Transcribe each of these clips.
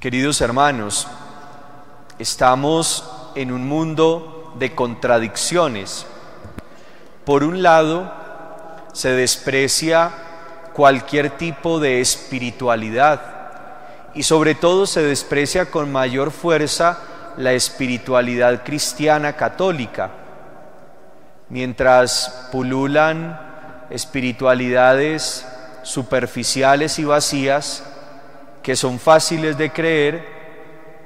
Queridos hermanos, estamos en un mundo de contradicciones. Por un lado, se desprecia cualquier tipo de espiritualidad y sobre todo se desprecia con mayor fuerza la espiritualidad cristiana católica, mientras pululan espiritualidades superficiales y vacías que son fáciles de creer.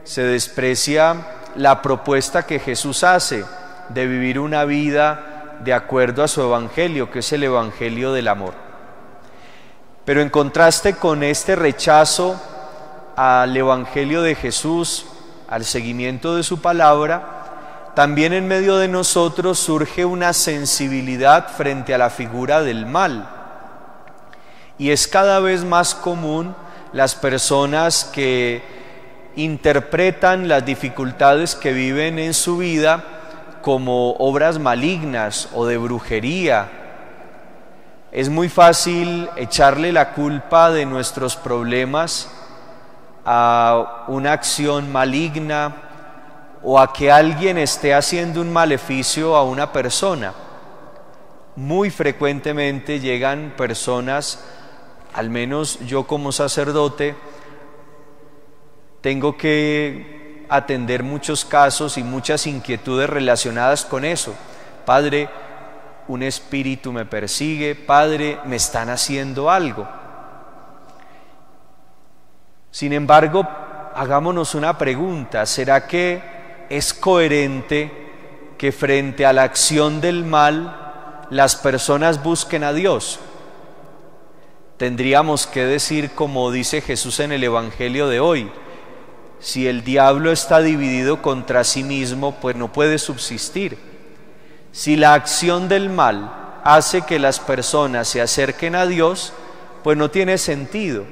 Se desprecia la propuesta que Jesús hace de vivir una vida de acuerdo a su evangelio, que es el evangelio del amor. Pero en contraste con este rechazo al evangelio de Jesús, al seguimiento de su palabra, también en medio de nosotros surge una sensibilidad frente a la figura del mal. Y es cada vez más común las personas que interpretan las dificultades que viven en su vida como obras malignas o de brujería. Es muy fácil echarle la culpa de nuestros problemas a una acción maligna o a que alguien esté haciendo un maleficio a una persona. Muy frecuentemente llegan personas, al menos yo como sacerdote, tengo que atender muchos casos y muchas inquietudes relacionadas con eso. Padre, un espíritu me persigue, Padre, me están haciendo algo. Sin embargo, hagámonos una pregunta: ¿será que es coherente que frente a la acción del mal las personas busquen a Dios? Tendríamos que decir, como dice Jesús en el Evangelio de hoy: si el diablo está dividido contra sí mismo, pues no puede subsistir. Si la acción del mal hace que las personas se acerquen a Dios, pues no tiene sentido.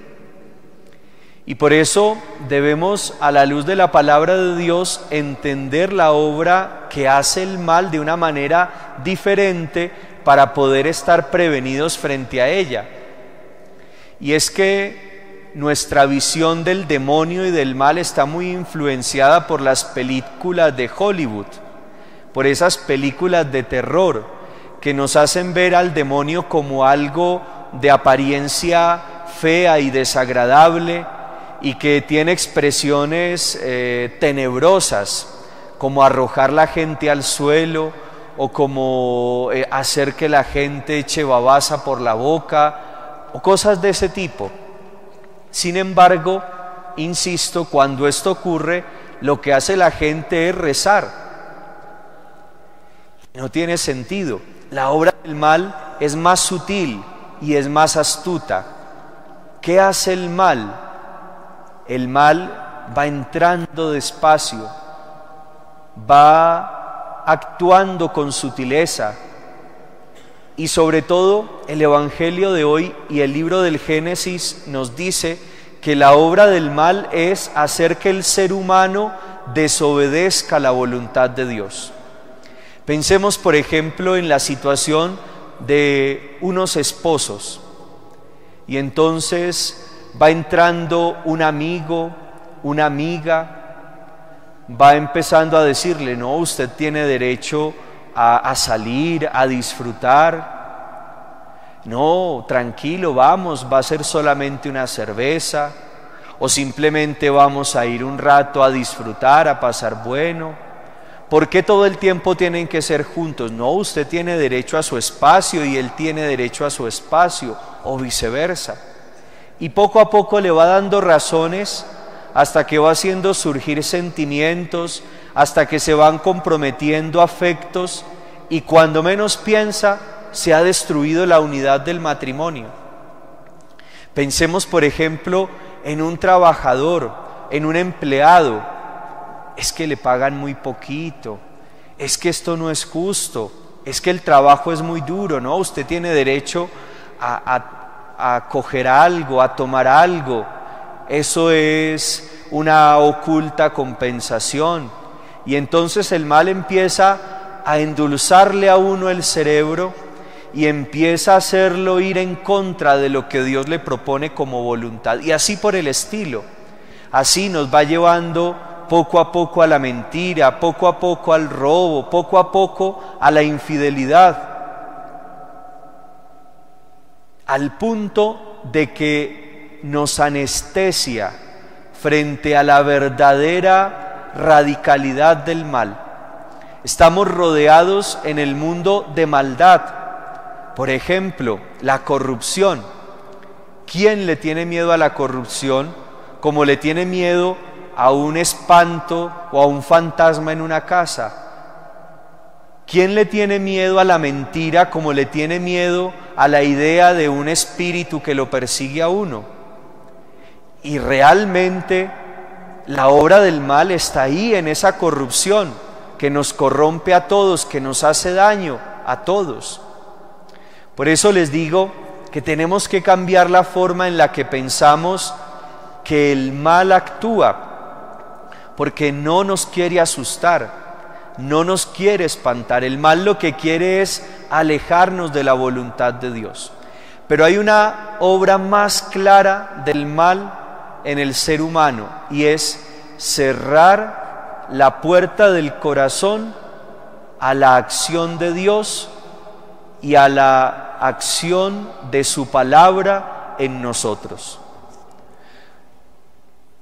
Y por eso debemos, a la luz de la palabra de Dios, entender la obra que hace el mal de una manera diferente para poder estar prevenidos frente a ella. Y es que nuestra visión del demonio y del mal está muy influenciada por las películas de Hollywood, por esas películas de terror que nos hacen ver al demonio como algo de apariencia fea y desagradable y que tiene expresiones tenebrosas, como arrojar la gente al suelo o como hacer que la gente eche babasa por la boca o cosas de ese tipo. Sin embargo, insisto, cuando esto ocurre, lo que hace la gente es rezar. No tiene sentido. La obra del mal es más sutil y es más astuta. ¿Qué hace el mal? El mal va entrando despacio, va actuando con sutileza. Y sobre todo, el Evangelio de hoy y el libro del Génesis nos dice que la obra del mal es hacer que el ser humano desobedezca la voluntad de Dios. Pensemos, por ejemplo, en la situación de unos esposos. Y entonces va entrando un amigo, una amiga, va empezando a decirle: no, usted tiene derecho a salir, a disfrutar. No, tranquilo, vamos, va a ser solamente una cerveza, o simplemente vamos a ir un rato a disfrutar, a pasar bueno. ¿Por qué todo el tiempo tienen que ser juntos? No, usted tiene derecho a su espacio y él tiene derecho a su espacio, o viceversa. Y poco a poco le va dando razones hasta que va haciendo surgir sentimientos, hasta que se van comprometiendo afectos, y cuando menos piensa, se ha destruido la unidad del matrimonio. Pensemos, por ejemplo, en un trabajador, en un empleado. Es que le pagan muy poquito, es que esto no es justo, es que el trabajo es muy duro. No, usted tiene derecho a coger algo, a tomar algo. Eso es una oculta compensación. Y entonces el mal empieza a endulzarle a uno el cerebro y empieza a hacerlo ir en contra de lo que Dios le propone como voluntad. Y así por el estilo. así nos va llevando poco a poco a la mentira, poco a poco al robo, poco a poco a la infidelidad, al punto de que nos anestesia frente a la verdadera radicalidad del mal. Estamos rodeados en el mundo de maldad. Por ejemplo, la corrupción. ¿Quién le tiene miedo a la corrupción como le tiene miedo a un espanto o a un fantasma en una casa? ¿Quién le tiene miedo a la mentira como le tiene miedo a la idea de un espíritu que lo persigue a uno? Y realmente la obra del mal está ahí, en esa corrupción que nos corrompe a todos, que nos hace daño a todos. Por eso les digo que tenemos que cambiar la forma en la que pensamos que el mal actúa, porque no nos quiere asustar, no nos quiere espantar. El mal lo que quiere es alejarnos de la voluntad de Dios. Pero hay una obra más clara del mal en el ser humano, y es cerrar la puerta del corazón a la acción de Dios y a la acción de su palabra en nosotros.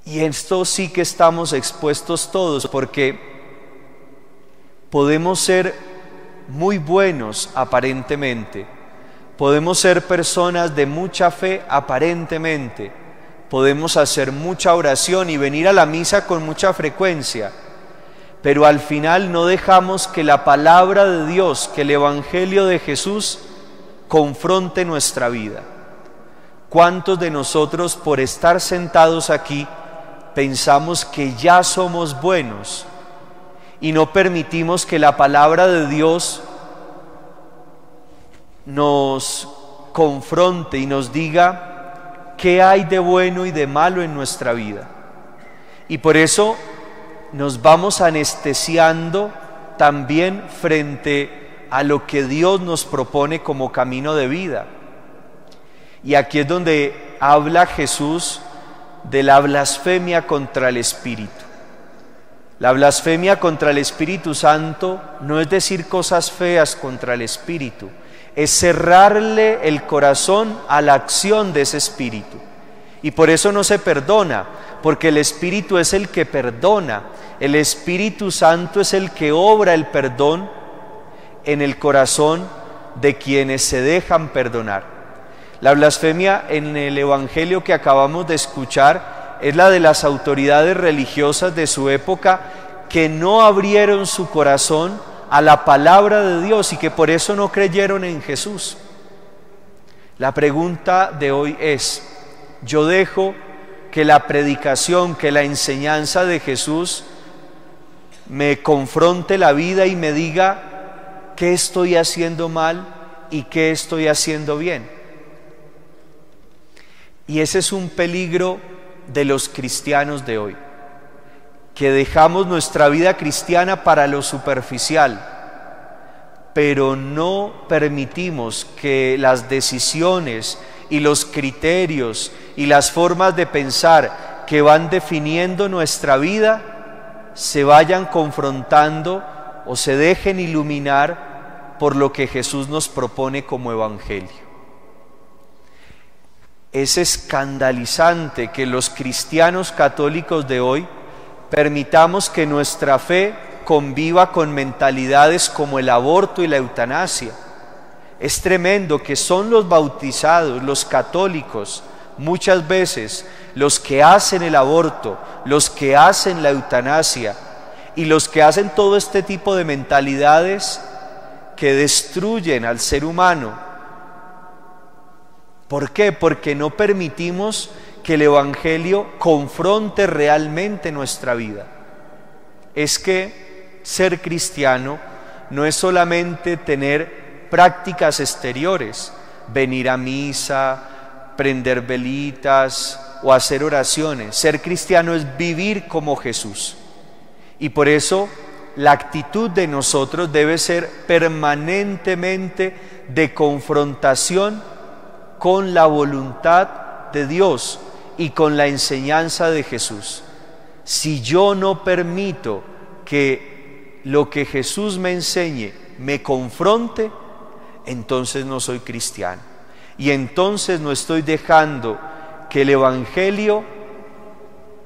Y esto sí que estamos expuestos todos, porque podemos ser muy buenos aparentemente, podemos ser personas de mucha fe aparentemente, podemos hacer mucha oración y venir a la misa con mucha frecuencia, pero al final no dejamos que la palabra de Dios, que el Evangelio de Jesús confronte nuestra vida. ¿Cuántos de nosotros, por estar sentados aquí, pensamos que ya somos buenos y no permitimos que la palabra de Dios nos confronte y nos diga qué hay de bueno y de malo en nuestra vida? Y por eso nos vamos anestesiando también frente a lo que Dios nos propone como camino de vida. Y aquí es donde habla Jesús de la blasfemia contra el Espíritu. La blasfemia contra el Espíritu Santo no es decir cosas feas contra el Espíritu, es cerrarle el corazón a la acción de ese Espíritu. Y por eso no se perdona, porque el Espíritu es el que perdona. El Espíritu Santo es el que obra el perdón en el corazón de quienes se dejan perdonar. La blasfemia en el Evangelio que acabamos de escuchar es la de las autoridades religiosas de su época, que no abrieron su corazón a la palabra de Dios y que por eso no creyeron en Jesús. La pregunta de hoy es: ¿yo dejo que la predicación, que la enseñanza de Jesús me confronte la vida y me diga qué estoy haciendo mal y qué estoy haciendo bien? Y ese es un peligro de los cristianos de hoy, que dejamos nuestra vida cristiana para lo superficial, pero no permitimos que las decisiones y los criterios y las formas de pensar que van definiendo nuestra vida se vayan confrontando o se dejen iluminar por lo que Jesús nos propone como evangelio. Es escandalizante que los cristianos católicos de hoy permitamos que nuestra fe conviva con mentalidades como el aborto y la eutanasia. Es tremendo que son los bautizados, los católicos, muchas veces los que hacen el aborto, los que hacen la eutanasia y los que hacen todo este tipo de mentalidades que destruyen al ser humano. ¿Por qué? Porque no permitimos que el Evangelio confronte realmente nuestra vida. Es que ser cristiano no es solamente tener prácticas exteriores, venir a misa, prender velitas o hacer oraciones. Ser cristiano es vivir como Jesús. Y por eso la actitud de nosotros debe ser permanentemente de confrontación con la voluntad de Dios y con la enseñanza de Jesús. Si yo no permito que lo que Jesús me enseñe me confronte, entonces no soy cristiano. Y entonces no estoy dejando que el Evangelio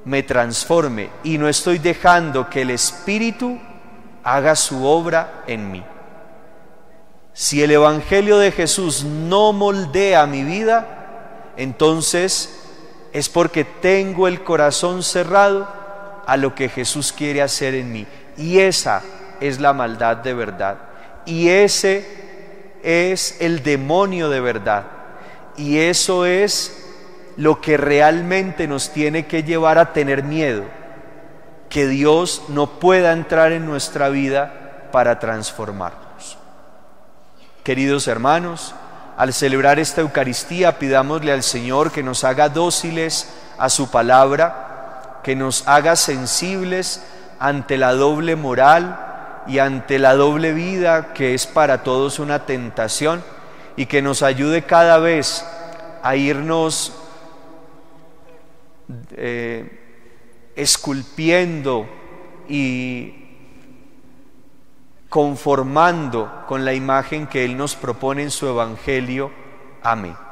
me transforme y no estoy dejando que el Espíritu haga su obra en mí. Si el Evangelio de Jesús no moldea mi vida, entonces es porque tengo el corazón cerrado a lo que Jesús quiere hacer en mí. Y esa es la maldad de verdad. Y ese es el demonio de verdad. Y eso es lo que realmente nos tiene que llevar a tener miedo, que Dios no pueda entrar en nuestra vida para transformarnos. Queridos hermanos, al celebrar esta Eucaristía, pidámosle al Señor que nos haga dóciles a su palabra, que nos haga sensibles ante la doble moral y ante la doble vida que es para todos una tentación, y que nos ayude cada vez a irnos esculpiendo y conformando con la imagen que Él nos propone en su Evangelio. Amén.